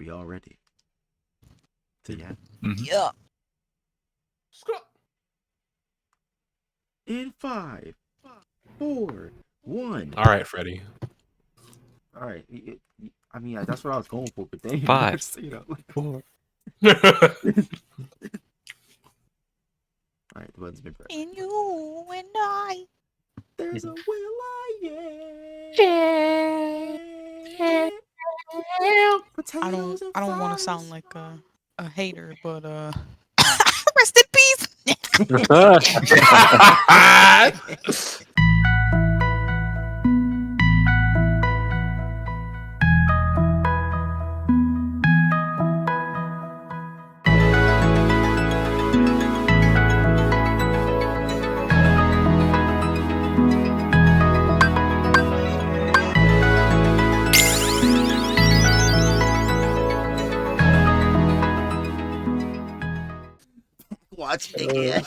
We all ready? So yeah. Yeah. In 5, 4, 1. All right, Freddie. All right. I mean, that's what I was going for, but then 5, 4. All right, the button's been pressed. And you and I. There's a I potatoes don't and I don't want to fries. sound like a hater, but rest in peace. Watch it.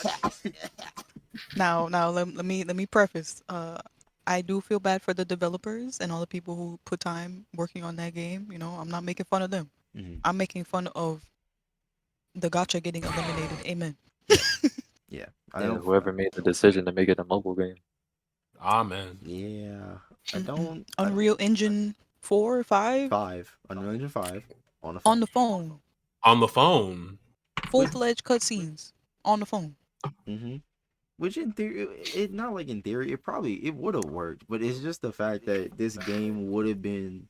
Now let me preface. I do feel bad for the developers and all the people who put time working on that game. You know, I'm not making fun of them. Mhm. I'm making fun of the gacha getting eliminated. Amen. Yeah. Whoever made the decision to make it a mobile game. Amen. Yeah. I don't. Unreal Engine 4 or 5 5. Unreal Engine 5 on the phone. on the phone. On the phone. Full-fledged cutscenes on the phone. Mm-hmm. Which in theory, it not like in theory, it would have worked, but it's just the fact that this game would have been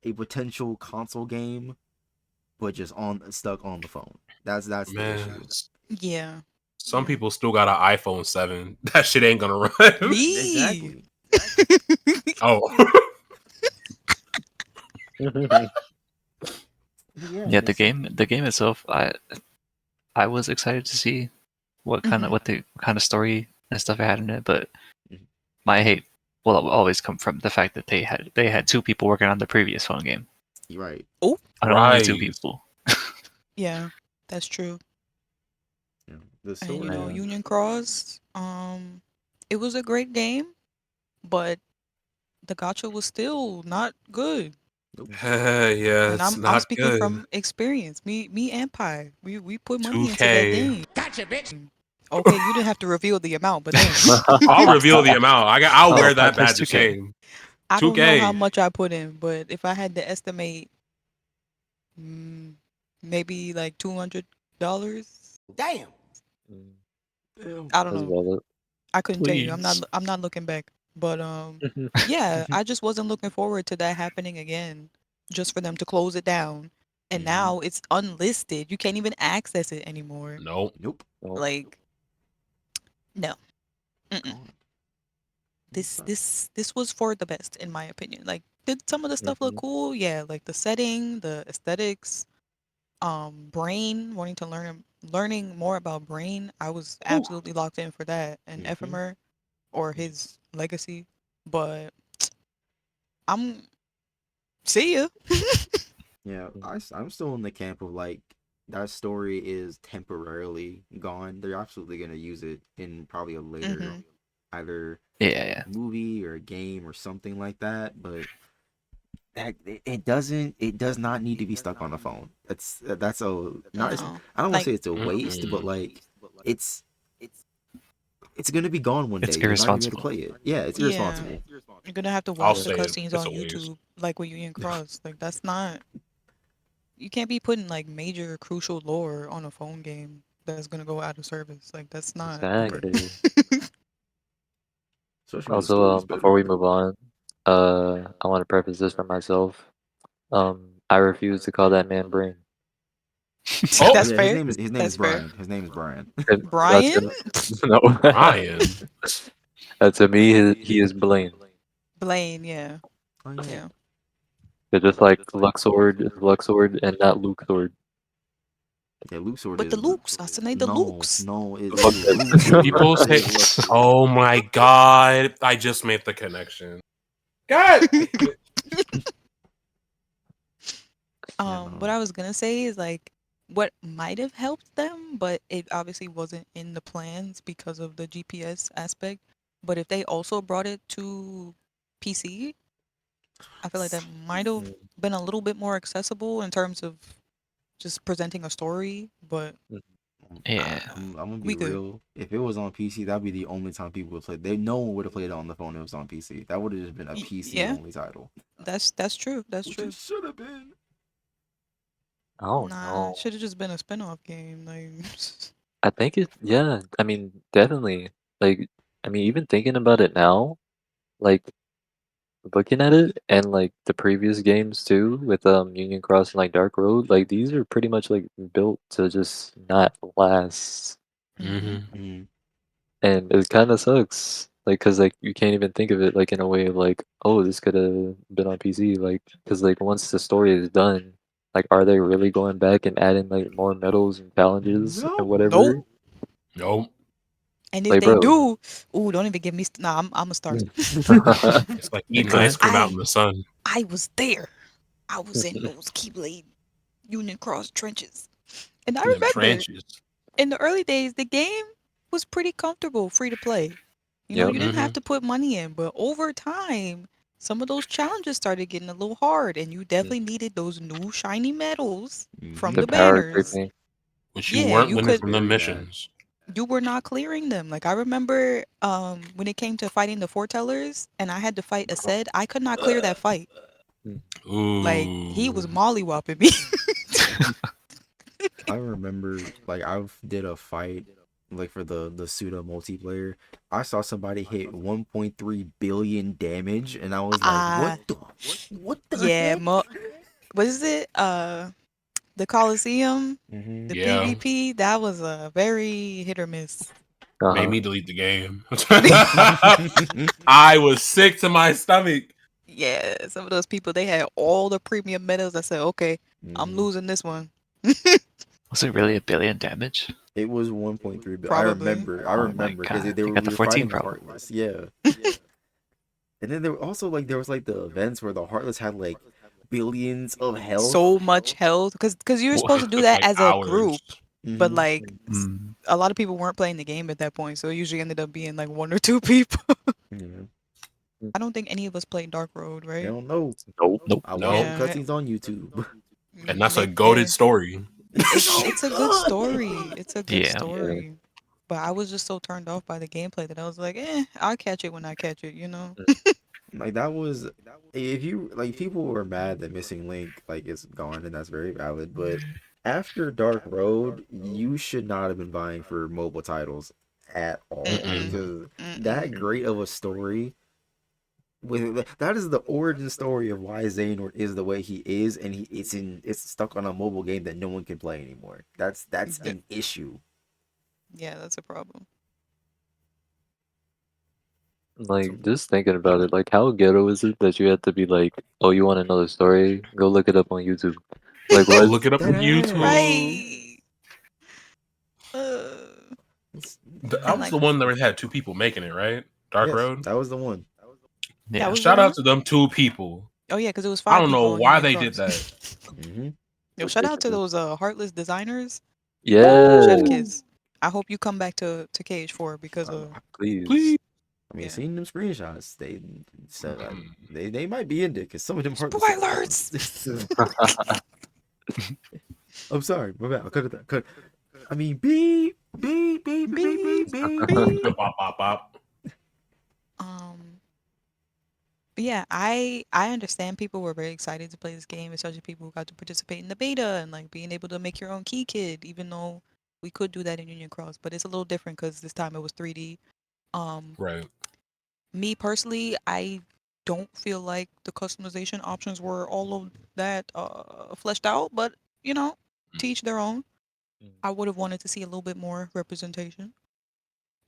a potential console game, but just stuck on the phone. That's the issue. Yeah. Some people still got an iPhone 7. That shit ain't gonna run. Me. Exactly. Oh. Yeah, the game itself, I was excited to see what kind of story and stuff it had in it, but my hate will always come from the fact that they had 2 people working on the previous phone game. Right. Oh. Only 2 people. Yeah, that's true. Yeah. The And you story. know, Union Cross, it was a great game, but the gacha was still not good. Nope. Yeah, And it's I'm not speaking good. from experience. Me and Pi, we put money 2K. into that thing. Gotcha, bitch. Okay, you didn't have to reveal the amount, but then I'll reveal the amount. I'll wear that badge of 2K. shame. I don't know 2K. how much I put in, but if I had to estimate, maybe like $200. Damn. I don't know. I couldn't tell you. I'm not looking back. But yeah, I just wasn't looking forward to that happening again, just for them to close it down. And now it's unlisted. You can't even access it anymore. Nope. Like, no. This was for the best, in my opinion. Like, did some of the stuff look cool? Yeah, like the setting, the aesthetics, Brain, learning more about Brain. I was absolutely locked in for that, and Ephemer or his legacy. But I'm see ya. Yeah, I'm still in the camp of like that story is temporarily gone. They're absolutely gonna use it in probably a later either movie or a game or something like that. But it does not need to be stuck on the phone. That's I don't want to say it's a waste, but like it's gonna be gone one day. It's irresponsible. You're not gonna be able to play it. Yeah, it's irresponsible. You're gonna have to watch the cutscenes on YouTube, like with Union Cross. Like that's not. You can't be putting like major crucial lore on a phone game that's gonna go out of service. Like that's not. Exactly. Also, before we move on, I want to preface this for myself. I refuse to call that man Brain. That's fair. His name is Brian. His name is Brian. Brian? No. Brian. To me, he is Blaine. Blaine, yeah. Oh, yeah. They're just like Luxord is Luxord and not Luke Sword. Yeah, Luke Sword. But the Lukes, I said the Lukes. No, people say, "Oh my god!" I just made the connection. God. What I was gonna say is like what might have helped them, but it obviously wasn't in the plans because of the GPS aspect. But if they also brought it to PC, I feel like that might have been a little bit more accessible in terms of just presenting a story, but Yeah. I'm gonna be we good. real. If it was on PC, that'd be the only time people would play. No one would have played it on the phone if it was on PC. That would have just been a PC Yeah, only title. that's true. That's Which true. it should have been. I don't Nah, know. should have just been a spin-off game. Like, I think yeah, I mean, definitely. Like, I mean, even thinking about it now, like, looking at it and, like, the previous games too with, Union Cross and, like, Dark Road, like, these are pretty much, like, built to just not last. Mm-hmm. And it kinda sucks. Like, 'cause, like, you can't even think of it, like, in a way of, like, "Oh, this coulda been on PC," like, 'cause, like, once the story is done, like, are they really going back and adding, like, more medals and challenges and Nope. whatever? nope. Nope. And if Like, they bro. do, ooh, don't even get me. Nah, I'm gonna start. It's like eating Go ice ahead. cream out in the sun. I was there. I was in those Keyblade Union Cross trenches, and I Them remember trenches. in the early days, the game was pretty comfortable, free to play. You know, Yep. you didn't have Mm-hmm. to put money in, but over time, some of those challenges started getting a little hard, and you definitely needed those new shiny medals from The the power banners. creeping. Which you Yeah, weren't you winning could. from the Very bad. missions. You were not clearing them. Like I remember, when it came to fighting the foretellers, and I had to fight Aced, I could not clear that fight. Like he was Ooh. mollywopping me. I remember, like, I did a fight, like, for the pseudo multiplayer. I saw somebody hit 1.3 billion damage, and I was like, Ah, what the yeah, heck? what is it? The Coliseum, Mm-hmm. the Yeah. PvP. That was a very hit or miss. Made me delete the game. I was sick to my stomach. Yeah, some of those people they had all the premium medals. I said, okay, I'm Mm-hmm. losing this one. Was it really 1 billion damage? It was 1.3 billion. Probably. I Oh my remember, because god. they They were got we the were 14 fighting the problem. Heartless. Yeah. And then there were also, like, there was, like, the events where the Heartless had, like, billions of health. So much health because you were supposed to It do took that like as a group, hours. but Mm-hmm. like Mm. a lot of people weren't playing the game at that point, so it usually ended up being like one or two people. Yeah. I don't think any of us played Dark Road, I right? don't know. Nope. Nope. I watched some Nope. Yeah, cutscenes on YouTube. And that's a yeah. goated story. It's so It's a good good. story. It's a good Yeah. story. But I was just so turned off by the gameplay that I was like, I'll catch it when I catch it, you know? Like, that was, if you, like, people were mad that Missing Link, like, is gone, and that's very valid, but after Dark Road, you should not have been vying for mobile titles at all, Mm-mm. because that Mm-mm. great of a story, with that is the origin story of why Xehanort is the way he is, and it's stuck on a mobile game that no one can play anymore. That's Yeah, an issue. yeah, that's a problem. So, Like, just thinking about it, like, how ghetto is it that you have to be like, "Oh, you want another story? Go look it up on YouTube." Like, Go what? look it up that on YouTube. Right. Uh, That and was like the one that had two people making it, right? Dark yes, Road. that was the one. that Yeah. was the Shout out one. to them two people. Oh yeah, because it was I 5 don't know people on why Union they did Cross. that. Mm-hmm. Yo, shout out to those heartless designers. Chef Yeah, Kiss. I hope you come back to KH4 because please. Please. I mean, yeah. seeing them screenshots, they said Mm. they might be in it, because some of them Heartless are Spoilers. I'm sorry, my bad. I cut it. Cut. I mean, beep, beep, beep, beep, beep, Beep, beep. beep. Bop, bop, bop. But yeah, I understand people were very excited to play this game, especially people who got to participate in the beta and like being able to make your own key kid, even though we could do that in Union Cross, but it's a little different because this time it was 3D. Right. Me personally, I don't feel like the customization options were all of that fleshed out, but you know, to each their own. I would have wanted to see a little bit more representation.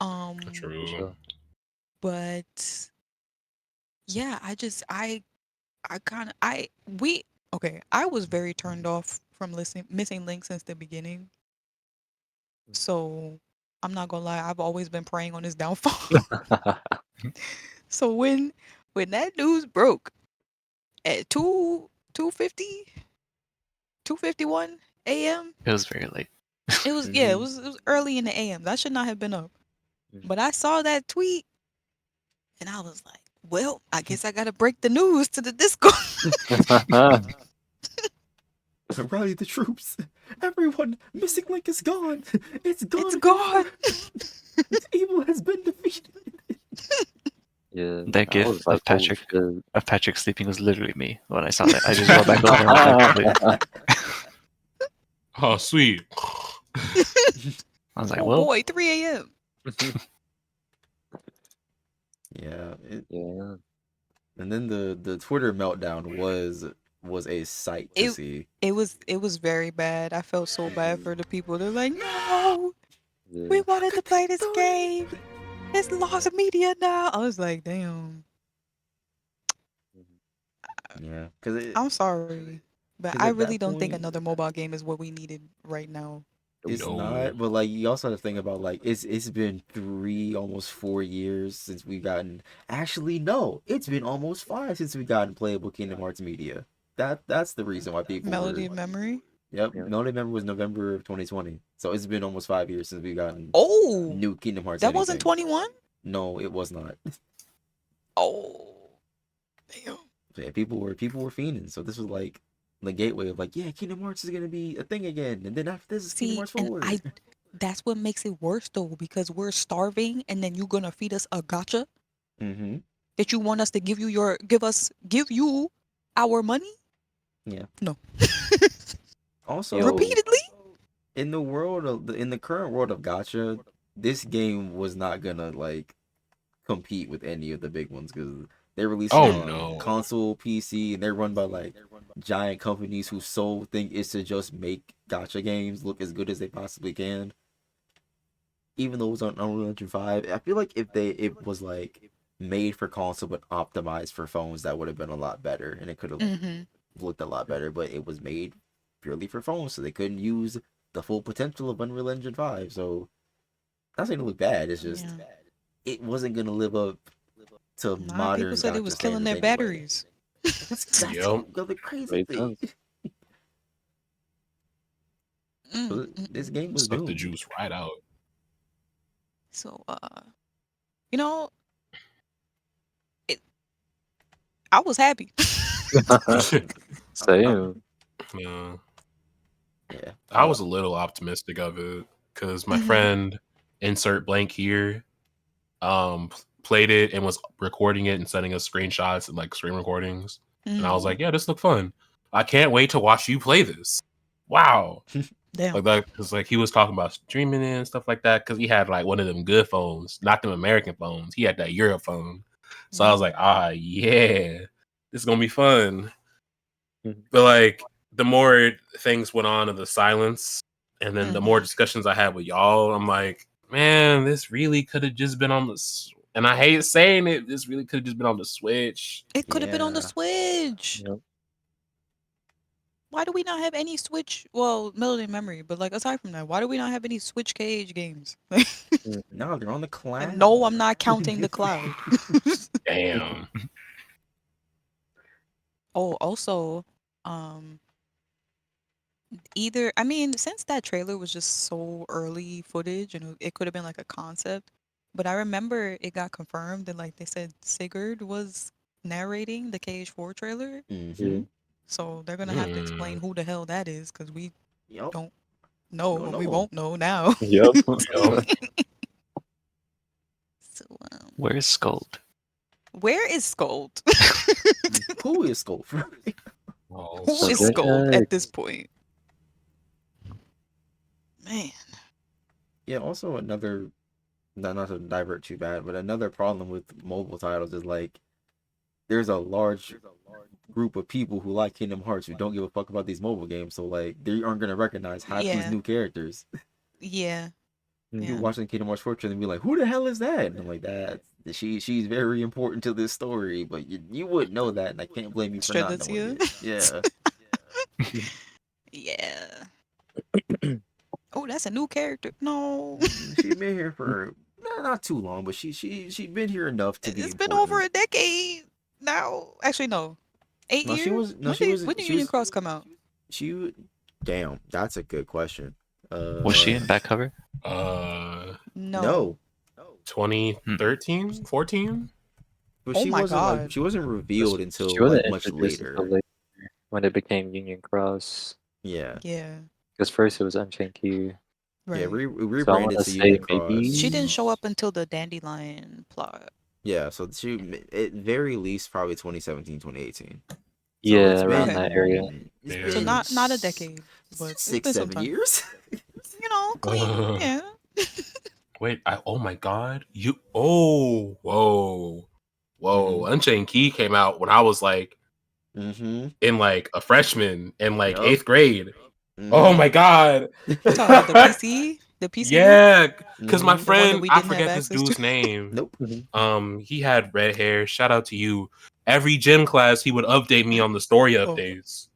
For True. sure. But yeah, I kind of I we okay. I was very turned off from listening missing Link since the beginning. So I'm not gonna lie, I've always been preying on his downfall. So when that news broke at 2:50, 2:51 a.m. It was very late. It was yeah, it was early in the a.m. That should not have been up. But I saw that tweet and I was like, well, I guess I gotta break the news to the Discord. Rally the troops. Everyone, missing link is gone. It's gone. It's gone. Evil has been defeated. Yeah, That I gif was like, of Patrick holy shit. of Patrick sleeping was literally me when I saw that. I just rolled back over and was like, Oh, sweet. I was like, Oh well, boy, 3 a.m. Yeah. Yeah. And then the Twitter meltdown was a sight to see. It was very bad. I felt so bad for the people. They're like, no, Yeah. we wanted to play this game. It's lost media now. I was like, damn. Yeah, because I'm sorry, but 'cause I at really that don't think point, another mobile game is what we needed right now. it's No. not. But like, you also have to think about like it's been 3, almost 4 years since we've gotten. Actually, no, it's been almost 5 since we gotten playable Kingdom Hearts media. That's the reason why people Melody were. of Memory. Yep, Yeah. Melody Member was November of 2020, so it's been almost 5 years since we've gotten Oh, new Kingdom Hearts. that wasn't anything. 21. No, it was not. Oh, damn. Yeah, people were fiending. So this was like the gateway of like, yeah, Kingdom Hearts is gonna be a thing again, and then after this is Kingdom See, Hearts and 4. that's what makes it worse though, because we're starving, and then you're gonna feed us a gotcha Mm-hmm. that you want us to give you our money. Yeah. No. Also, Repeatedly. in the current world of gacha, this game was not gonna like compete with any of the big ones because they're releasing on no. console, PC, and they're run by like giant companies whose sole thing is to just make gacha games look as good as they possibly can. Even though it was on Unreal Engine 5, I feel like if it was like made for console but optimized for phones, that would have been a lot better and it could have Mm-hmm. looked a lot better. But it was made purely for phones, so they couldn't use the full potential of Unreal Engine 5. So that's not gonna look bad. It's just it wasn't gonna live up to Nah, people modern said it gacha was killing standards their anyway. batteries. That's Yep. the crazy Made thing. sense. So this game was Suck the doomed. juice right out. So, you know, I was happy. Same. Yeah. Yeah. I was a little optimistic of it because my friend, insert blank here, played it and was recording it and sending us screenshots and like screen recordings. And I was like, yeah, this looked fun. I can't wait to watch you play this. Wow. Damn. Like that, because like he was talking about streaming it and stuff like that. Because he had like one of them good phones, not them American phones. He had that Euro phone. So I was like, yeah, this is gonna be fun. But like the more things went on in the silence, and then the more discussions I had with y'all, I'm like, man, this really could have just been on the. And I hate saying it. This really could have just been on the Switch. It could have been on the Yeah. Switch. Yep. Why do we not have any Switch? Well, Melody and Memory, but like aside from that, why do we not have any Switch KH games? No, they're on the cloud. And no, I'm not counting the cloud. Damn. Oh, also, I mean, since that trailer was just so early footage and it could have been like a concept, but I remember it got confirmed and like they said Sigurd was narrating the KH4 trailer. Mm-hmm. So they're gonna have to explain who the hell that is because we Yep. don't know Don't and we know. won't know now. Yep. So, where's Scold? where is Scold? Who is Scold? Oh, Who is Subject Scold X. at this point? Man. Yeah, also another, not to divert too bad, but another problem with mobile titles is like there's a large group of people who like Kingdom Hearts who don't give a fuck about these mobile games, so like they aren't gonna recognize half these new characters. Yeah. You watching Kingdom Hearts 4 and be like, who the hell is that? And I'm like, she's very important to this story, but you wouldn't know that, and I can't blame you for not knowing it. Yeah. Yeah. Oh, that's a new character. No. She's been here for not too long, but she'd been here enough to be. It's been over a decade now. Actually, no. 8 No, years. she was. No, When did Union Cross come out? Damn, that's a good question. Was she in back cover? No. 2013, 14. But Oh she my wasn't God. like she wasn't revealed until She wasn't like much introduced later. until later when it became Union Cross. Yeah. Yeah. Because first it was Unchained Key. Yeah, Right. So I rebranded want to to say Unit maybe. She didn't Cross. show up until the Dandelion plot. Yeah, so she at very least probably 2017, 2018. So Yeah, it's around been that area. it's Yeah. So been not a decade, but it's been some 6-7 time. years. You know, clean. Yeah. Wait, oh my god. Whoa. Unchained Key came out when I was like in like a freshman in like Yup. 8th grade. Oh my god. You talking about the PC? The PC one? Yeah, because my The one that friend, we I didn't have forget this access to? dude's name. Nope. He had red hair. Shout out to you. Every gym class, he would update me on the story Oh. updates.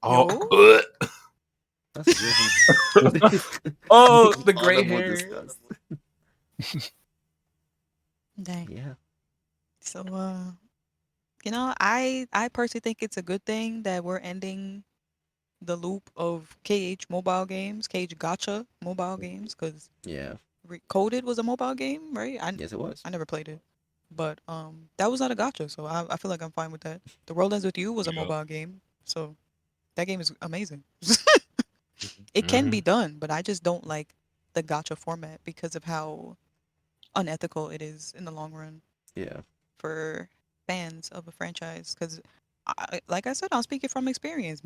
Yo. Oh, That's good. oh, the All gray that we'll hair. discuss. Dang. Yeah. So you know, I personally think it's a good thing that we're ending the loop of KH mobile games, KH Gotcha mobile games, because Yeah. Coded was a mobile game, right? Yes, it was. I never played it, but that was not a gotcha, so I feel like I'm fine with that. The World Ends with You was a Yeah. mobile game, so that game is amazing. Mhm. It can be done, but I just don't like the gotcha format because of how unethical it is in the long run Yeah. for fans of a franchise. Because, like I said, I'm speaking from experience.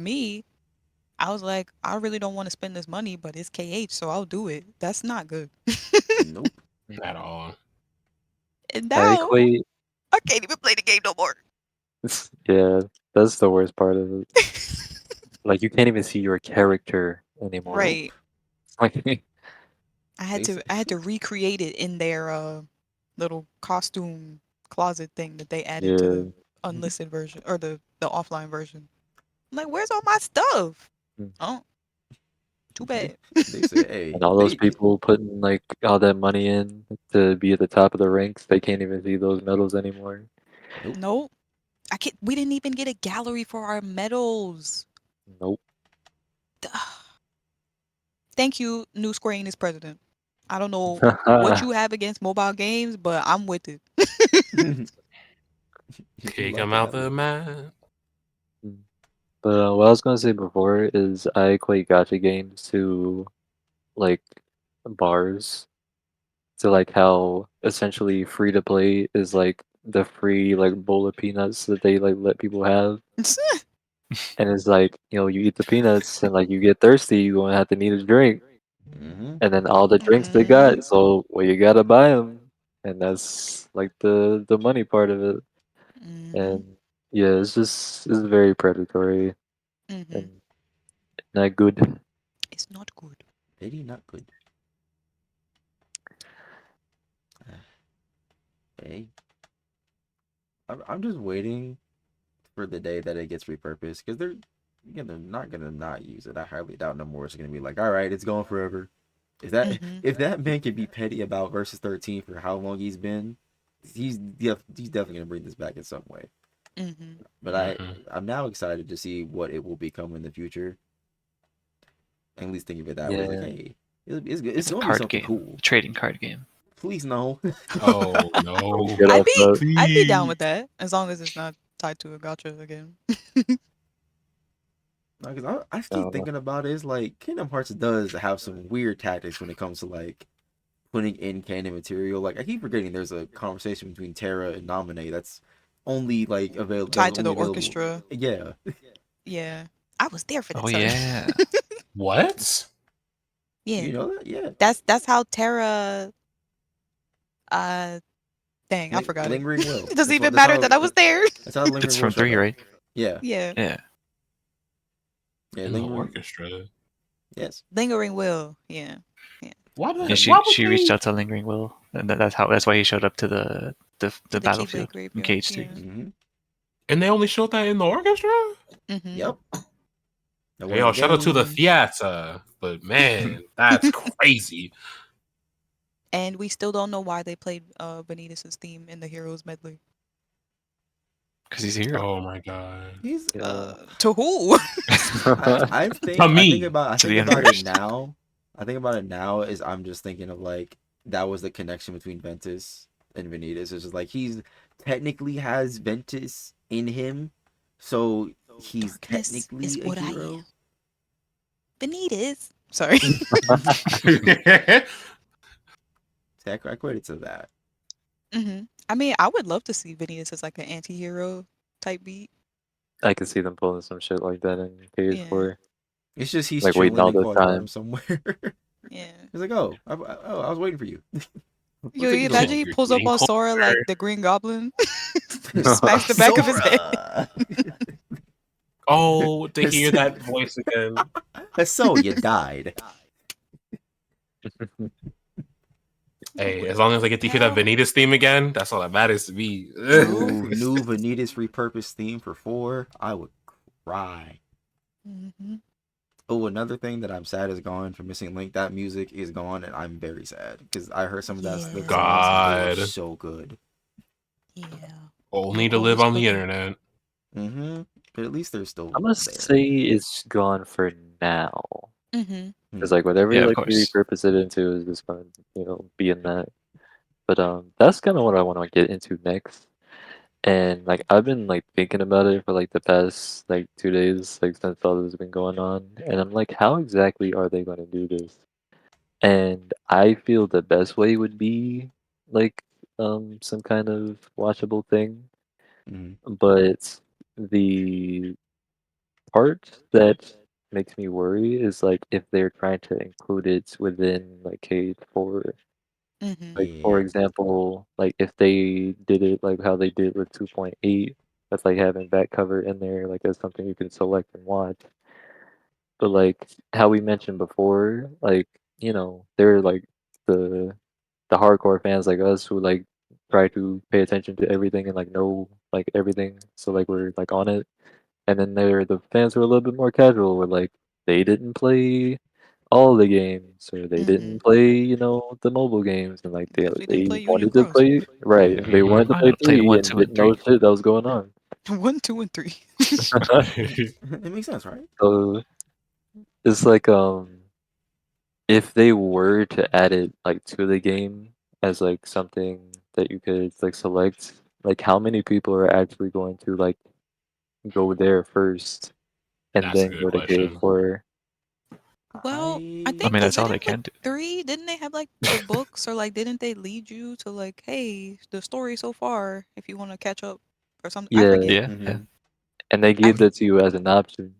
I was like, I really don't want to spend this money, but it's KH, so I'll do it. That's not good. Nope. At all. And I now equate. I can't even play the game no more. Yeah, that's the worst part of it. Like you can't even see your character anymore. Right. Like I had to recreate it in their little costume closet thing that they added to the unlisted version or the offline version. I'm like, where's all my stuff? Oh, too bad. They said, hey, and all those people putting like all that money in to be at the top of the ranks, they can't even see those medals anymore. Nope. I can't. We didn't even get a gallery for our medals. Nope. Thank you, new Square Enix president. I don't know what you have against mobile games, but I'm with it. Kick him out the man. But what I was gonna say before is I equate gacha games to like bars. To like how essentially free to play is like the free like bowl of peanuts that they like let people have. And it's like, you eat the peanuts and like you get thirsty, you're gonna have to need a drink. And then all the drinks they got, so well you gotta buy them, and that's like the money part of it. And yeah, it's very predatory and not good. It's not good. Very not good. Hey, I'm just waiting for the day that it gets repurposed because they're not gonna not use it. I highly doubt no more. It's gonna be like, all right, it's gone forever. If that man can be petty about versus 13 for how long he's been, he's definitely gonna bring this back in some way. But I'm now excited to see what it will become in the future. At least think of it that way. Like, hey, it's gonna be something cool. Trading card game. Please no. Oh no. I'd be down with that as long as it's not tied to a gotcha again. Because I keep thinking about it. It's like Kingdom Hearts does have some weird tactics when it comes to like putting in canon material. Like I keep forgetting there's a conversation between Terra and Naminé that's only like available tied to the orchestra. Yeah. Yeah, I was there for that. Oh yeah. What? Yeah. You know that? Yeah. That's how Terra. Dang, I forgot Lingering Will. It doesn't even matter that I was there. That's how Lingering It's Will from 3, right? Yeah. Yeah. Yeah. Yeah. In the orchestra. Yes. Lingering Will. Yeah. Why Yeah, she reached out to Lingering Will, and that's why he showed up to the battlefield in KH3. Mm-hmm. And they only showed that in the orchestra? Yep. Hey, yo, shout out to the theater. But man, that's crazy. And we still don't know why they played Benitez's theme in the Heroes medley. Because he's a hero. Oh my god. He's to who? I think about it now. I think about it now is I'm just thinking of like that was the connection between Ventus and Vanitas. It's just like he's technically has Ventus in him, so he's technically a hero. Vanitas. Sorry. I quit to that. I mean, I would love to see Vanitas as like an anti-hero type beat. I could see them pulling some shit like that in Cage Yeah. 4. It's just he's Like waiting chilling all in this Quad time. somewhere. Yeah. He's like, I was waiting for you. Yo, you imagine he pulls up on Sora like the Green Goblin, smacks the back of his head. Oh, to hear that voice again. So you died. Hey, as long as I get to hear that Vanitas theme again, that's all that matters to me. New Vanitas repurposed theme for 4, I would cry. Oh, another thing that I'm sad is gone from Missing Link. That music is gone, and I'm very sad because I heard some of that the songs and it was so good. Yeah. Only to live on the internet. But at least they're still. I'm gonna say it's gone for now. Because like whatever Yeah, like we repurpose it into is just gonna be in that. But that's kind of what I want to get into next. And like I've been like thinking about it for like the past like 2 days, like since all this has been going on, and I'm like, how exactly are they going to do this? And I feel the best way would be like some kind of watchable thing. But the part that makes me worry is like if they're trying to include it within like Cage 4. Like for example, like if they did it like how they did with 2.8, that's like having back cover in there like as something you can select and watch. But like how we mentioned before, like they're like the hardcore fans like us who like try to pay attention to everything and like know like everything, so like we're like on it. And then there are the fans who are a little bit more casual, where like they didn't play all the games, or they didn't play, the mobile games, and like they didn't play Union wanted to Cross. play they wanted to play Play 3 1, and 2, didn't and know 3. shit that was going on. 1, 2, and 3. It makes sense, right? So it's like if they were to add it like to the game as like something that you could like select, like how many people are actually going to like go there first and That's a then good go to Cage question. 4? Well, I I think mean, that's isn't all they it can like do. 3? Didn't they have like the books, or like didn't they lead you to like, hey, the story so far, if you want to catch up or something? I Yeah, forget. Yeah. and they gave that to you as an option.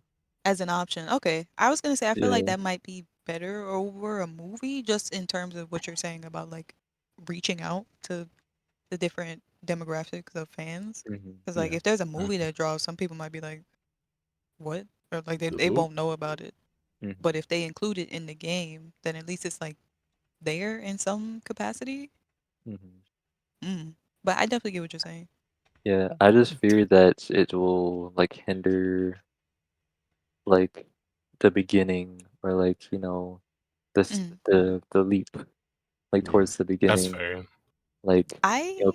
As an option. Okay. I was gonna say I feel like Yeah. that might be better over a movie, just in terms of what you're saying about like reaching out to the different demographics of fans. Because like if there's a movie that draws, some people might be like, what? Or like they won't know about it. But if they include it in the game, then at least it's like there in some capacity. But I definitely get what you're saying. Yeah, I just fear that it will like hinder like the beginning, or like the leap like towards the That's beginning. fair. Like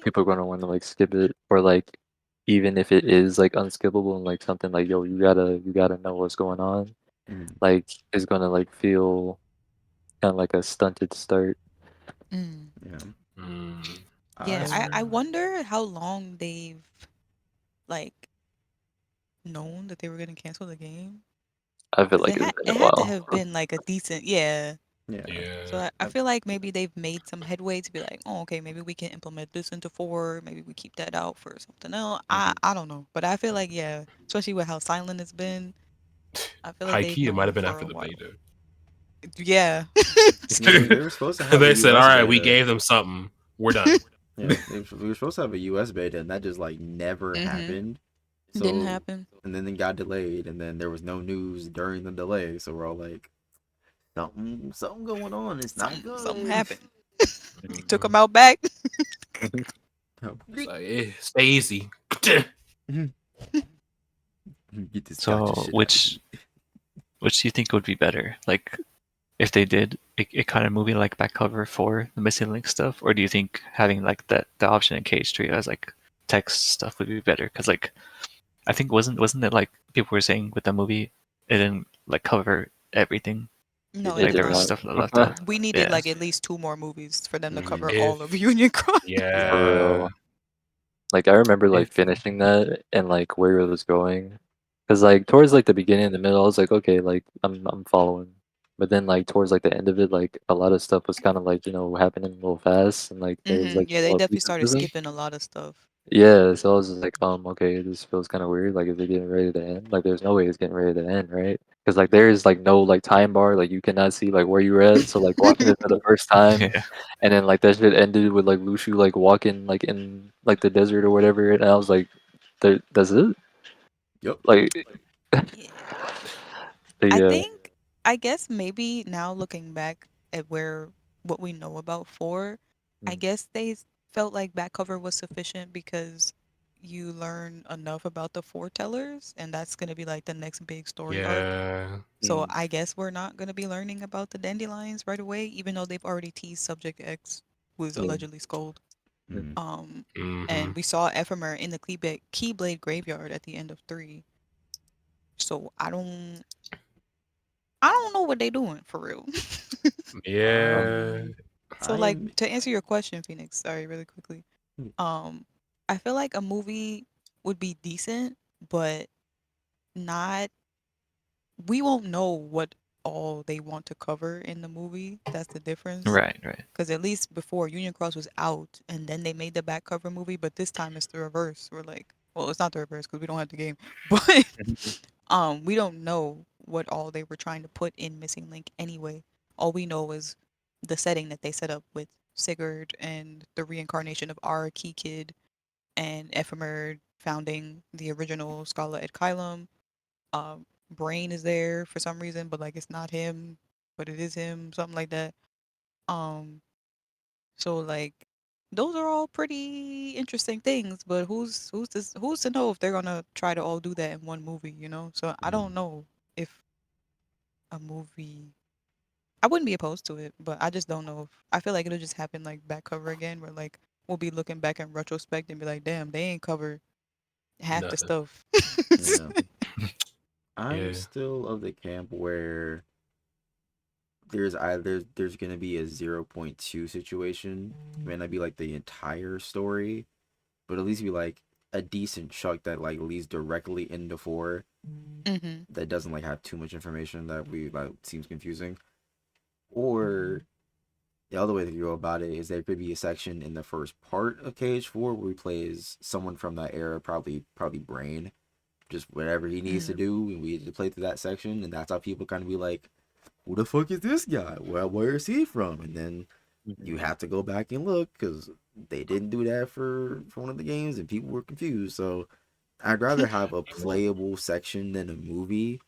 people are gonna want to like skip it, or like even if it is like unskippable and like something like you gotta know what's going on, like it's gonna like feel kind of like a stunted start. Yeah, I wonder how long they've like known that they were gonna cancel the game. I feel like it's been It a had to while. have been like a decent, yeah. Yeah. So I feel like maybe they've made some headway to be like, oh, okay, maybe we can implement this into 4. Maybe we keep that out for something else. I don't know, but I feel like yeah, especially with how silent it's been, I feel like High they've key, it might known have been for after a the while. beta. Yeah. They were supposed to have They a said, US "All right, beta. we gave them something. We're done." Yeah, we were supposed to have a US beta, and that just like never happened. So, didn't happen. And then it got delayed, and then there was no news during the delay. So we're all like, something going on. It's not good. Something happened. You took them out back. It's like, stay easy. Get this So which do you think would be better? Like if they did a kind of movie like back cover for the Missing Link stuff, or do you think having like the option in Cage 3 as like text stuff would be better? Because like I think wasn't it like people were saying with the movie it didn't like cover everything. No, like there was not. stuff that left out. We needed like at least 2 more movies for them to cover If- all of Union Cross. For Yeah. real. Like I remember like finishing that and like where it was going, because like towards like the beginning and the middle, I was like, okay, like I'm following. but then like towards like the end of it, like a lot of stuff was kind of like happening a little fast, and like there was like Yeah, they slow definitely pieces started to them. skipping a lot of stuff. Yeah, so I was just like, okay, this feels kind of weird. Like, is it getting ready to end? Like, there's no way it's getting ready to end, right? Because like there is like no like time bar, like you cannot see like where you were at. So like watching it for the first time, Yeah. and then like that shit ended with like Lucio like walking like in like the desert or whatever, and I was like, that's it. Yep. Like, Yeah. yeah. I guess maybe now looking back at what we know about 4, I Mm. guess they felt like back cover was sufficient because you learn enough about the foretellers, and that's gonna be like the next big story arc. Yeah. So I guess we're not gonna be learning about the dandelions right away, even though they've already teased Subject X, who is Yeah. allegedly Scold. Mm. And we saw Ephemer in the Keyblade graveyard at the end of 3. So I don't know what they doing for real. Yeah. So like I'm. to answer your question, Phoenix, sorry, really quickly. I feel like a movie would be decent, but not we won't know what all they want to cover in the movie. That's the difference. Right. Because at least before Union Cross was out and then they made the back cover movie, but this time it's the reverse. We're like, well, it's not the reverse because we don't have the game, but we don't know what all they were trying to put in Missing Link anyway. All we know is the setting that they set up with Sigurd and the reincarnation of our key kid and Ephemer founding the original Scala at Kylum. Brain is there for some reason, but like it's not him, but it is him, something like that. Um, so like those are all pretty interesting things, but who's to know if they're gonna try to all do that in one movie, you know? So I don't know if a movie I wouldn't be opposed to it, but I just don't know if I feel like it'll just happen like back cover again where like we'll be looking back in retrospect and be like, damn, they ain't covered half the Nothing. stuff. Yeah. I'm Yeah. still of the camp where there's gonna be a 0.2 situation. It may not be like the entire story, but at least be like a decent chunk that like leads directly into 4 Mm-hmm. that doesn't like have too much information that we like seems confusing. Or the other way to go about it is there could be a section in the first part of KH4 where he plays someone from that era, probably Brain, just whatever he needs to do, and we need to play through that section, and that's how people kind of be like, who the fuck is this guy? Well, where is he from? And then you have to go back and look because they didn't do that for one of the games, and people were confused. So I'd rather have a playable section than a movie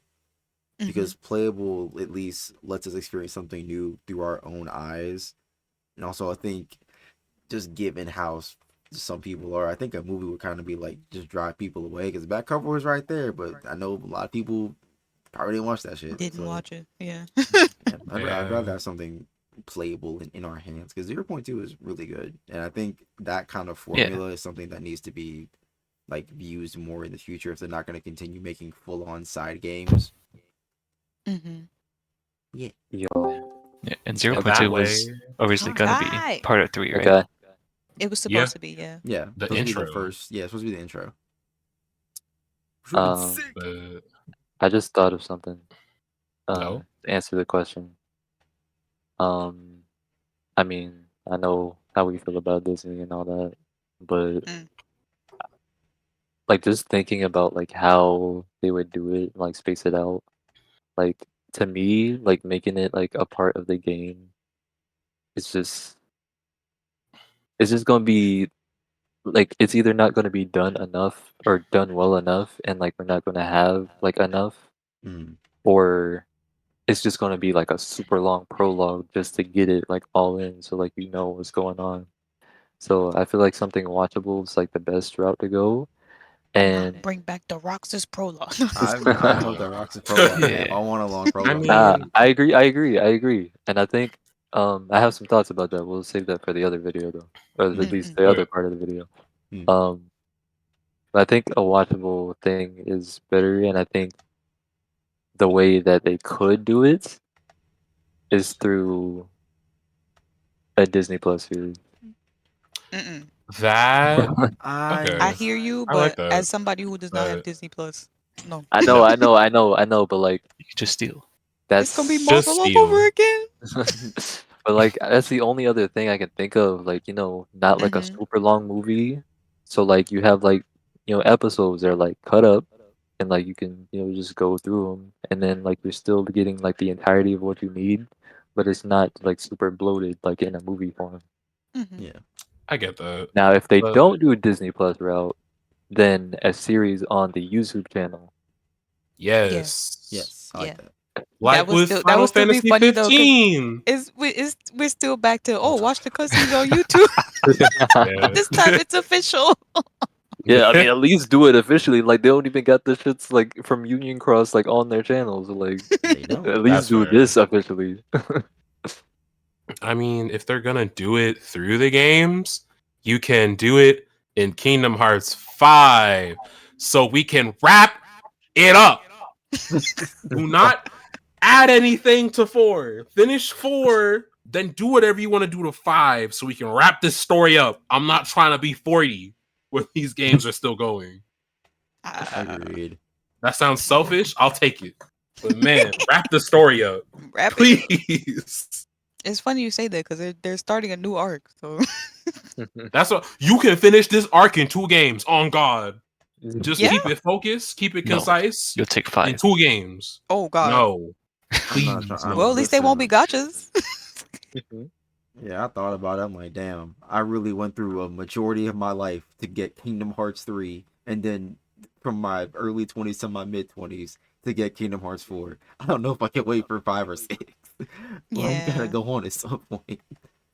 because playable at least lets us experience something new through our own eyes. And also, I think just given how some people are, I think a movie would kind of be like just drive people away because the back cover was right there, but I know a lot of people probably didn't watch that shit. Didn't So watch it. Yeah. yeah, I'd Yeah. rather have something playable in our hands because 0.2 is really good, and I think that kind of formula is something that needs to be like used more in the future if they're not going to continue making full on side games. Mm-hmm. Yeah. Yo. Yeah. And And that 0.2 way, was originally gonna be Right. part of 3, right? Okay. It was yeah, supposed to be, yeah. Yeah, the supposed to be the intro. first. Yeah, supposed to be the intro. Which would have been sick. But I just thought of something. no. To answer the question. I mean, I know how we feel about Disney and all that, but like just thinking about like how they would do it, like space it out, like to me, like making it like a part of the game, it's just gonna be like it's either not gonna be done enough or done well enough, and like we're not gonna have like enough, or it's just gonna be like a super long prologue just to get it like all in, so like you know what's going on. So I feel like something watchable is like the best route to go. And Bring back the Roxas prologue. I hope that rocks a prologue, man. Yeah. I want a long prologue. mean, I agree, and I think I have some thoughts about that. We'll save that for the other video though, or at least the other okay. part of the video. Um, but I think a watchable thing is better, and I think the way that they could do it is through a Disney Plus series. That I okay. hear you, I like but that. as somebody who does not have But Disney Plus, no. I no. know, but like You could just steal. It's gonna be Just Marvel all steal. over again. But like that's the only other thing I can think of, like, you know, not like a super long movie. So like you have like, you know, episodes that are like cut up and like you can, you know, just go through them and then like you're still getting like the entirety of what you need, but it's not like super bloated like in a movie form. Yeah. I get that. Now, if they But don't do a Disney Plus route, then a series on the YouTube channel. yes. Yes, I like that. Like with that Final would still be Fantasy funny though, 'cause 15. we're still back to watch the cutscenes on YouTube. Yeah. This time it's official. Yeah, I mean, at least do it officially. Like, they don't even got the shits like from Union Cross like on their channels. Like, They don't. at least That's do fair. this officially. I mean, if they're gonna do it through the games, you can do it in Kingdom Hearts 5, so we can wrap it up. Do not add anything to 4. Finish 4, then do whatever you want to do to 5, so we can wrap this story up. I'm not trying to be 40 when these games are still going. Agreed. That sounds selfish. I'll take it, but man, wrap the story up, please. It's funny you say that because they're starting a new arc. So That's what you can finish this arc in 2 games. On God, just keep it focused, keep it concise. You'll take in 5. 2 games. Oh God. No, I'm please. not trying. Well, at least they won't be gotchas. Yeah, I thought about it. I'm like, damn, I really went through a majority of my life to get Kingdom Hearts 3, and then from my early 20s to my mid 20s to get Kingdom Hearts 4. I don't know if I can wait for 5 or 6. But I'm gonna go on at some point.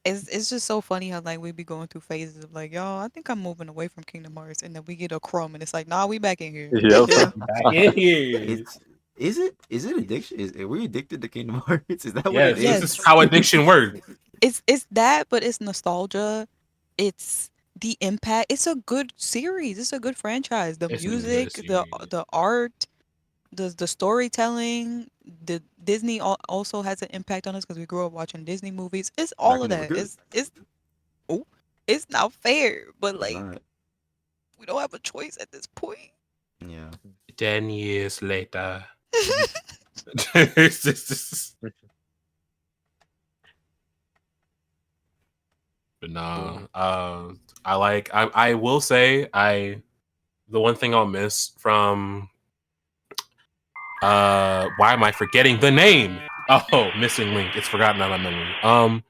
It's just so funny how like we be going through phases of like, yo, I think I'm moving away from Kingdom Hearts, and then we get a crumb, and it's like, nah, we back in here. Yep. Yeah. Back in here. Is it addiction? Are we addicted to Kingdom Hearts? Is that what Yes, it is? this is how addiction works. It's that, but it's nostalgia. It's the impact. It's a good series. It's a good franchise. The It's a good music, the art, the storytelling, the Disney also has an impact on us because we grew up watching Disney movies. It's all of that. It's not fair, but like we don't have a choice at this point. Yeah. 10 years later. But no, I will say the one thing I'll miss from why am I forgetting the name? Oh, missing Link. It's forgotten out of my memory.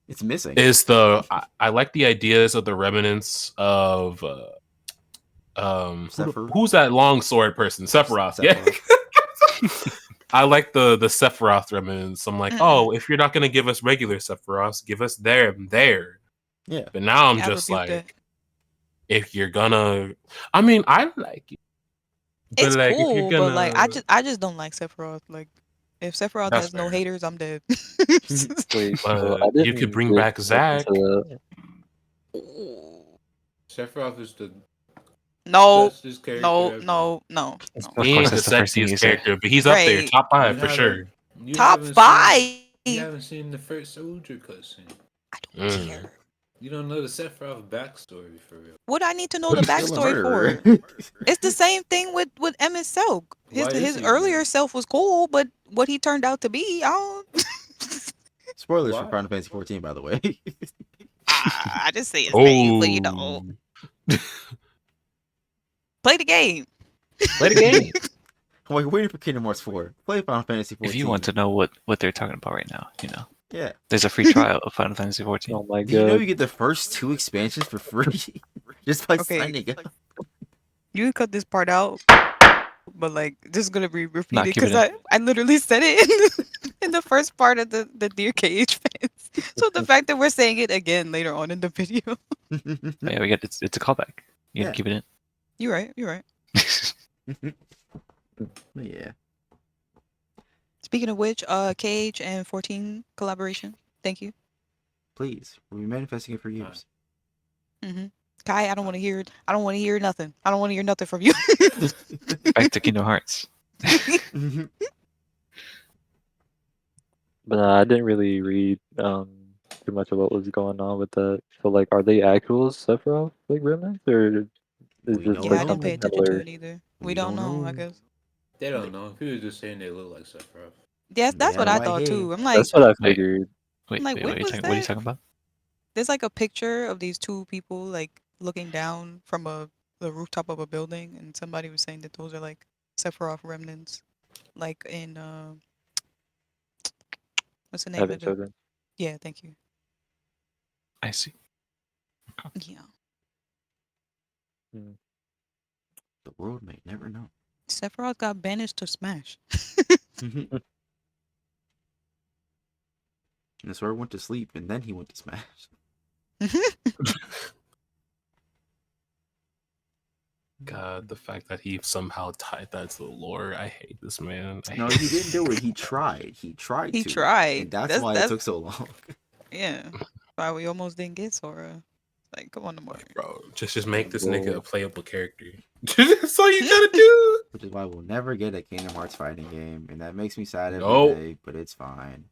It's missing. Is I like the ideas of the remnants of who's that long sword person? Sephiroth. Yeah. I like the Sephiroth remnants. I'm like, oh, if you're not gonna give us regular Sephiroths, give us them there. Yeah. But now I'm just like, if you're gonna, I mean, I like it. But it's like, cool, if you're gonna, but like, I just don't like Sephiroth. Like, if Sephiroth has no haters, I'm dead. Wait, you could bring back Zack. Sephiroth is the no. He ain't the sexiest character, but he's up there, top 5 for sure. Top 5. You haven't seen the first soldier cutscene. I don't care. You don't know the Sephiroth backstory for real. What do I need to know the backstory for? It's the same thing with Emmett Selk. His earlier self was cool, but what he turned out to be, I don't. Spoilers for Final Fantasy 14, by the way. I just say his name, but you know. Play the game. Play the game. I'm like waiting for Kingdom Hearts 4. Play Final Fantasy 14. If you want to know what they're talking about right now, you know. Yeah. There's a free trial of Final Fantasy 14. Oh my god. Did you know you get the first 2 expansions for free? Just by signing up. You can cut this part out, but like this is gonna be repeated because I literally said it in the first part of the Dear KH fans. So the fact that we're saying it again later on in the video. Yeah, we get it's a callback. You can keep it in. You're right. Yeah. Speaking of which, KH and 14 collaboration. Thank you. Please, we've been manifesting it for years. Kai, I don't want to hear. I don't want to hear nothing. I don't want to hear nothing from you. Back to Kingdom Hearts. But I didn't really read too much of what was going on with that. So like, are they actual Sephiroth like remnants, or is this I like didn't pay attention to it either. We don't know, I guess. They don't know. People are just saying they look like Sephiroth. Yes, that's what I thought hair. too. I'm like, That's what I figured. I'm like, when was what are you that? talking about? There's like a picture of these two people like looking down from the rooftop of a building, and somebody was saying that those are like Sephiroth remnants, like in what's the name Having of the? children. Yeah, thank you. I see. Yeah, Hmm. The world may never know. Sephiroth got banished to Smash. And the sword went to sleep, and then he went to Smash. God, the fact that he somehow tied that to the lore, I hate this man. No, he didn't do it. He tried. He tried He to. tried. And that's why it took so long. Yeah. Why we almost didn't get Sora. Like, come on, Like, bro, just make this nigga a playable character. That's all you gotta do. Which is why we'll never get a Kingdom Hearts fighting game, and that makes me sad every day, but it's fine.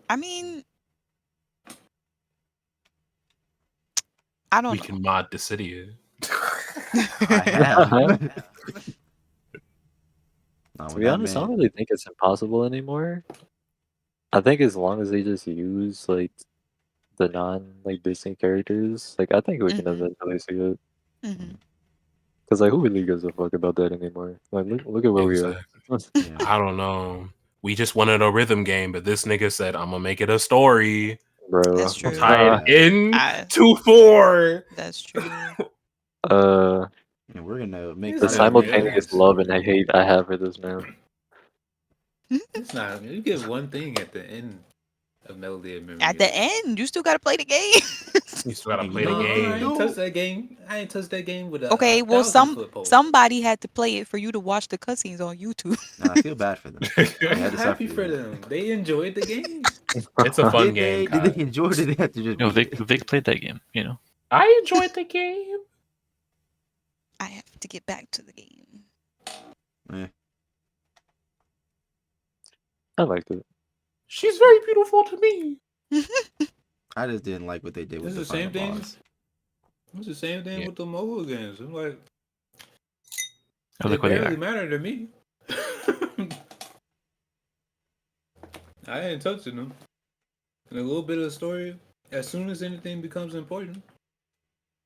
I mean, I don't know. We can mod the city. I have. To be honest, I don't really think it's impossible anymore. I think as long as they just use like the Disney characters, like I think we can eventually see it. Because like, who really gives a fuck about that anymore? Like, look at where we are. I don't know. We just wanted a rhythm game, but this nigga said, "I'm gonna make it a story, bro." That's true. Tie it in to 4. That's true. And we're gonna make the simultaneous love and hate I have for this man. It's not. You get one thing at the end of Melody of Memory. At the end, you still gotta play the game. You still gotta play the game. I ain't touched that game. I ain't touched that game with a Okay, well, somebody had to play it for you to watch the cutscenes on YouTube. No, I feel bad for them. I'm happy for them. They enjoyed the game. It's a fun game. Did they enjoy it? Or did they have to just? No, Vic played that game. You know. I enjoyed the game. I have to get back to the game. I liked it. She's very beautiful to me. I just didn't like what they did with the same thing. boss. It's the same thing with the mobile games. I'm like, they barely matter to me. I ain't touching them. And a little bit of the story, as soon as anything becomes important,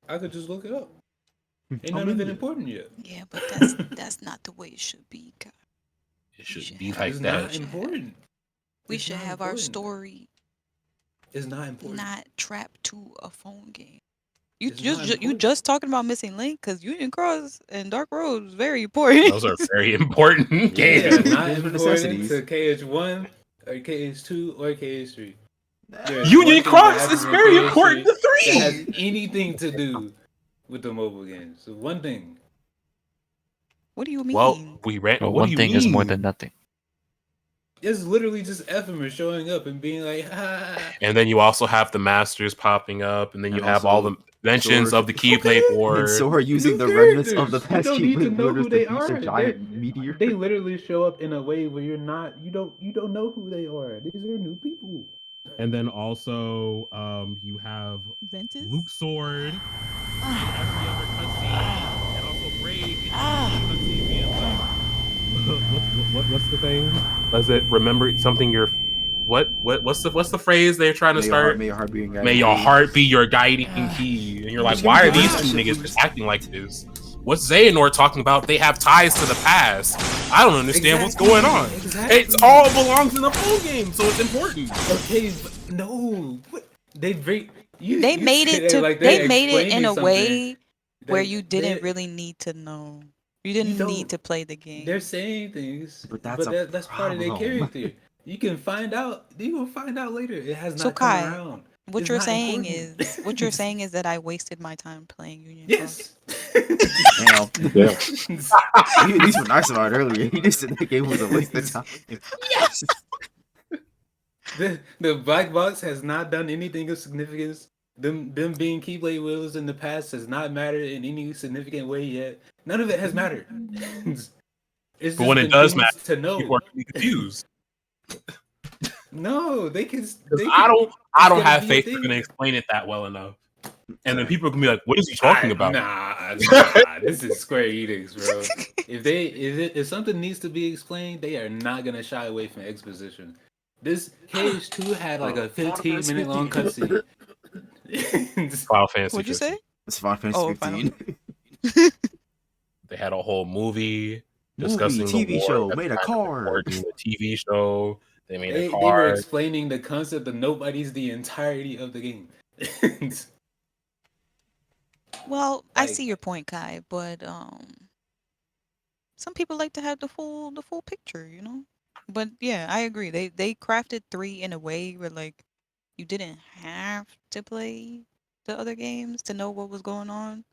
I could just look it up. Ain't none of it important yet. Yeah, but that's not the way it should be, God. It should be like that. It's not important. We should have our story. It's not important. Not trapped to a phone game. You just talking about Missing Link because Union Cross and Dark Road is very important. Those are very important games. Yeah, not important to KH1 or KH2 or KH3. Union Cross is very important to 3. That has anything to do with the mobile games. So one thing. What do you mean? Well, one thing is more than nothing. It's literally just Ephemer showing up and being like, ah. And then you also have the masters popping up, and then you have all the mentions of the Keyblade War. And Sora using the remnants of the past Keyblade. You don't need to know who they are. The giant meteor. They literally show up in a way where you don't know who they are. These are new people. And then also, you have Ventus? Luke's sword, every other cutscene, and also Braid cutscene being like, what's the thing? Does it remember something? What's the phrase they're trying to start? May your heart be your guiding May your key. heart be your guiding key. And you're like, why are these two niggas just acting like this? What's Xehanort talking about? They have ties to the past. I don't understand what's going on. Exactly. It all belongs in the full game, so it's important. Okay, but no. They made it in a way where you didn't really need to know. You didn't need to play the game. They're saying things, but that's part of their character. You can find out. You will find out later. It has not come around. What you're saying is that I wasted my time playing Union Yes. Damn. At least were nice about it earlier. He just said that game was a waste of time. Yes. The black box has not done anything of significance. Them being Keyblade wheels in the past has not mattered in any significant way yet. None of it has mattered. But when it does matter, to know, people are confused. No, they can. I don't have faith they're gonna explain it that well enough. And then people can be like, "What is he talking about?" Nah, this is Square Enix, bro. If something needs to be explained, they are not gonna shy away from exposition. This Cage 2 had like a 15-minute long cutscene. Final Fantasy. What'd you say? It's Final Fantasy 15. They had a whole movie discussing TV the war show, made a car. The TV show. They made a car. They were explaining the concept of nobody's the entirety of the game. Well, I see your point, Kai, but some people like to have the full picture, you know? But yeah, I agree. They crafted 3 in a way where like you didn't have to play the other games to know what was going on.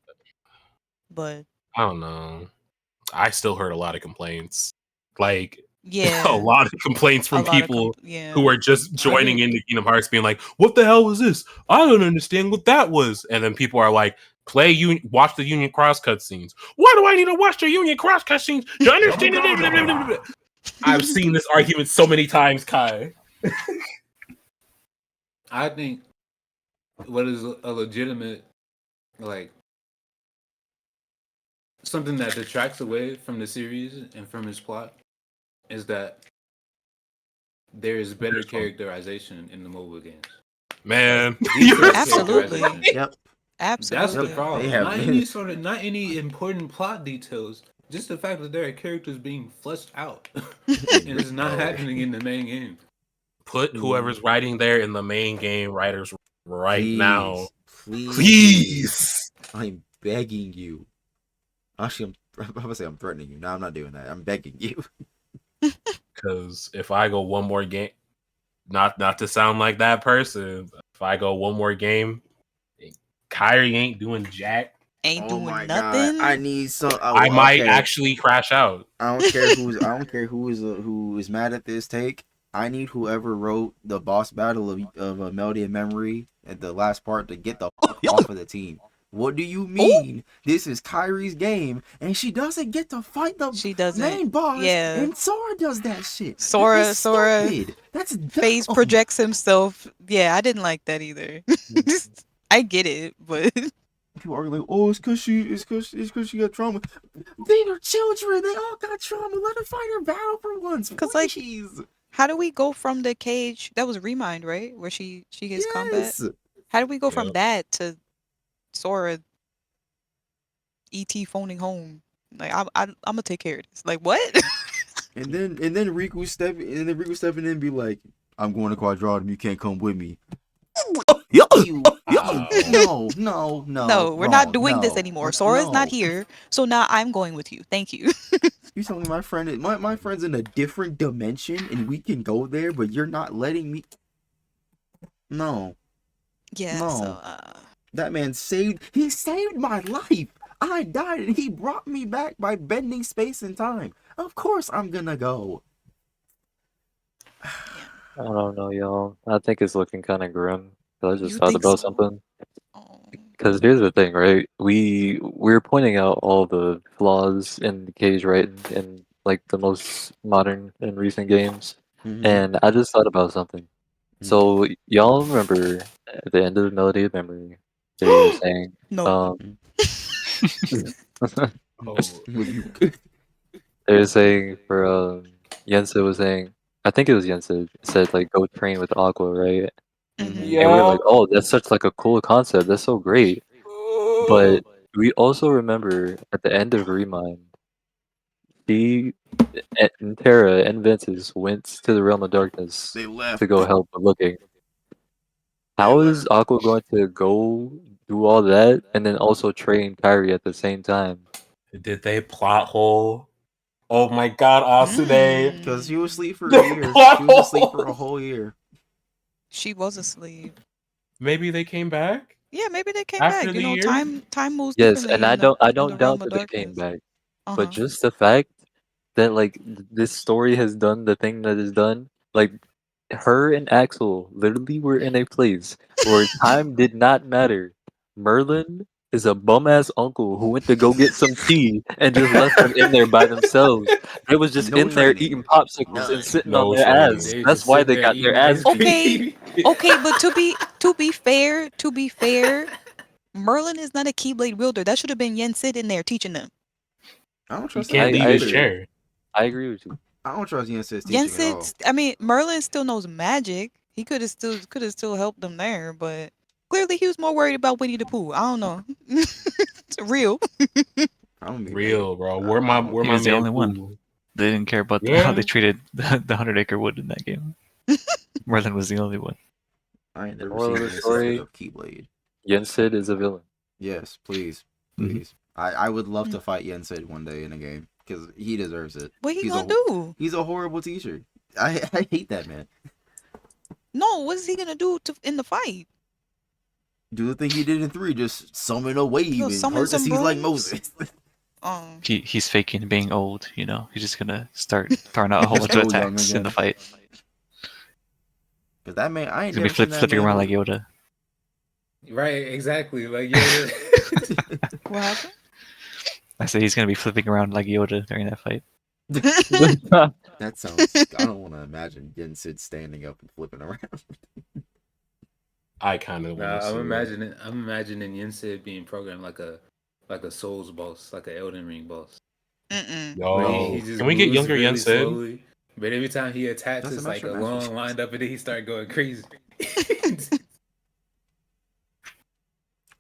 But I don't know. I still heard a lot of complaints. Like, yeah, a lot of complaints from people who are just joining into Kingdom Hearts being like, what the hell was this? I don't understand what that was. And then people are like, watch the Union Cross cutscenes. Why do I need to watch the Union Cross cutscenes to understand it? I've seen this argument so many times, Kai. I think what is a legitimate, like, something that detracts away from the series and from its plot is that there is better characterization in the mobile games. Man, absolutely. Yep. Absolutely. That's the problem. Not any important plot details. Just the fact that there are characters being fleshed out. And it's not happening in the main game. Put whoever's writing there in the main game writers now. Please. I'm begging you. Actually, I'm gonna say I'm threatening you. No, I'm not doing that. I'm begging you. Because if I go one more game, not to sound like that person, if I go one more game, Kyrie ain't doing jack. Ain't doing nothing. God. I need some. I might actually crash out. I don't care who is mad at this take. I need whoever wrote the boss battle of a Melody of Memory at the last part to get the fuck off of the team. What do you mean? Ooh. This is Kyrie's game, and she doesn't get to fight the main boss. Yeah, and Sora does that shit. Sora, that's phase projects himself. Yeah, I didn't like that either. I get it, but people are like, "Oh, it's cause she got trauma." They are children. They all got trauma. Let her fight her battle for once. Because like, how do we go from the cage? That was Remind, right? Where she gets combat. How do we go from that to Sora E.T. phoning home? Like I'm gonna take care of this. Like what? and then Riku stepping in and be like, "I'm going to Quadrantum. You can't come with me." No, we're not doing this anymore. Sora's not here, so now I'm going with you. Thank you. You telling me my friend's in a different dimension and we can go there, but you're not letting me? No. Yeah. No. So, that man saved my life. I died and he brought me back by bending space and time. Of course I'm gonna go. I don't know, y'all. I think it's looking kind of grim. I just thought about something. Because here's the thing, right? We're pointing out all the flaws in the Cage writing in like the most modern and recent games, and I just thought about something. So y'all remember at the end of the Melody of Memory, they were saying, no. They were saying for Yensa was saying, I think it was Yensa said like go train with Aqua, right? And we were like, oh, that's such like a cool concept. That's so great. But we also remember at the end of Remind, she and Terra and Ventus went to the Realm of Darkness to go help with looking. How is Aqua going to go do all that and then also train Kyrie at the same time? Did they plot hole? Oh my god, Asune! Because she was asleep for a year. She was asleep for a whole year. She was asleep. Maybe they came back? Yeah, maybe they came back. You know, time moves. Yes, and I don't doubt that they came back. But just the fact that like this story has done the thing that is done, like her and Axel literally were in a place where time did not matter. Merlin is a bum ass uncle who went to go get some tea and just left them in there by themselves. They was just in there eating popsicles and sitting on their ass. That's why they got their ass beat. Okay, but to be fair, Merlin is not a Keyblade wielder. That should have been Yen Sid in there teaching them. I don't He trust can't him leave his either. chair. I agree with you. I don't trust Yen Sid's Yen teaching at all. Sid, I mean, Merlin still knows magic. He could have still helped them there, but clearly he was more worried about Winnie the Pooh. I don't know. It's real. Real, bro. Where He my was the man only one. Pooh? They didn't care about how they treated the 100-acre wood in that game. Merlin was the only one. I ain't The never moral seen of the Yen Sid story: pick up Keyblade. Yen Sid is a villain. Yes, please. Mhm. Please. I would love to fight Yen Sid one day in a game because he deserves it. What he gonna do? He's a horrible teacher. I hate that man. No, what is he gonna do in the fight? Do the thing he did in 3, just summon a wave He'll and summon part the some seas like brooms? Moses. He's faking being old, you know. He's just gonna start throwing out a whole bunch of So young attacks in the again. fight. Cause that man, I ain't He's gonna never be seen that flipping man around like work. Yoda. Right, exactly. Like yeah. What happened? I said he's gonna be flipping around like Yoda during that fight. That sounds. I don't want to imagine Yen Sid standing up and flipping around. I kind of want Nah, to see it. I'm imagining Yen Sid being programmed like a Souls boss, like an Elden Ring boss. Yo, Where he just can we get moves younger really Yen Sid? slowly, but every time he attacks, That's a it's like Master a Master long Chief. lined up, and then he start going crazy.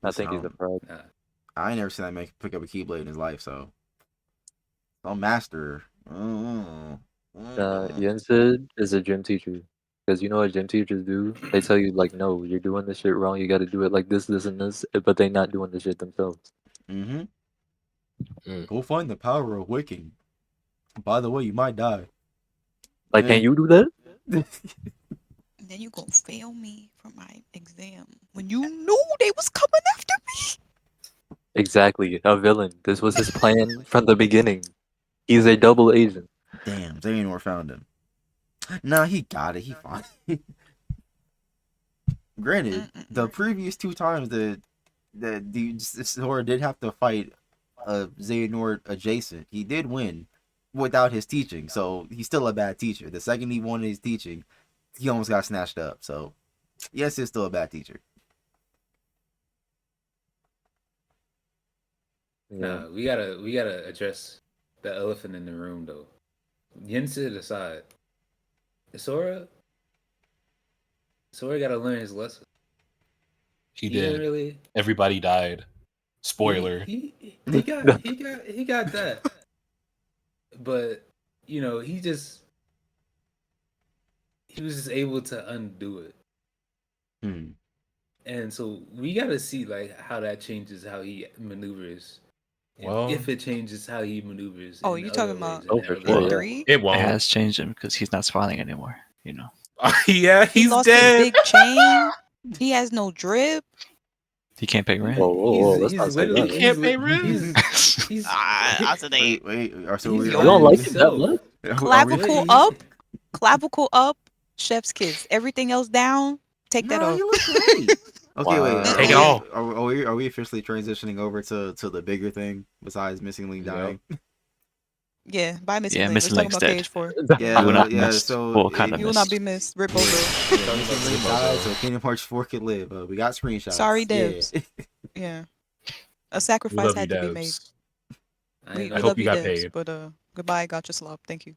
I think he's a fraud. I ain't never seen that man pick up a Keyblade in his life, so I'm master. Yen Sid is a gym teacher. Because you know what gym teachers do? They tell you, like, no, you're doing this shit wrong. You got to do it like this, this, and this. But they not doing the shit themselves. Go find the power of waking. By the way, you might die. Like, can you do that? Then you gonna fail me for my exam when you knew they was coming after me. Exactly. A villain. This was his plan from the beginning. He's a double agent. Damn, Xehanort found him. Nah, he got it. He fine. Granted, the previous 2 times that Sora did have to fight a Xehanort adjacent, he did win without his teaching. So he's still a bad teacher. The second he wanted his teaching, he almost got snatched up. So yes, he's still a bad teacher. Nah, we gotta address the elephant in the room though. Yen Sid aside, Sora gotta learn his lesson. He did. Really... Everybody died. Spoiler. He got that. But you know, he was just able to undo it. And so we gotta see like how that changes how he maneuvers. Well, if it changes how he maneuvers. Oh, you talking about in 3? It won't. It has changed him because he's not smiling anymore. You know. Yeah, he lost dead. his big chain. He has no drip. He can't pay rent. Let's not say that. He can't pay rent. He's wait. So you don't like it that much? Clavicle up, clavicle up, chef's kiss. Everything else down. Take that off. You look great. Okay, wait. Take it off. Are we officially transitioning over to the bigger thing besides Missing Link dying? Yeah, bye Missing Link. Missing Let's Link's talk about dead. Cage 4. You will not be missed. So Well, kind of you will not be missed. Rip over. Missing Link died, so Kingdom Hearts 4 could live. We got screenshots. Sorry, devs. Yeah. A sacrifice had to be made. I hope you got paid. But goodbye, gotcha slop. Thank you.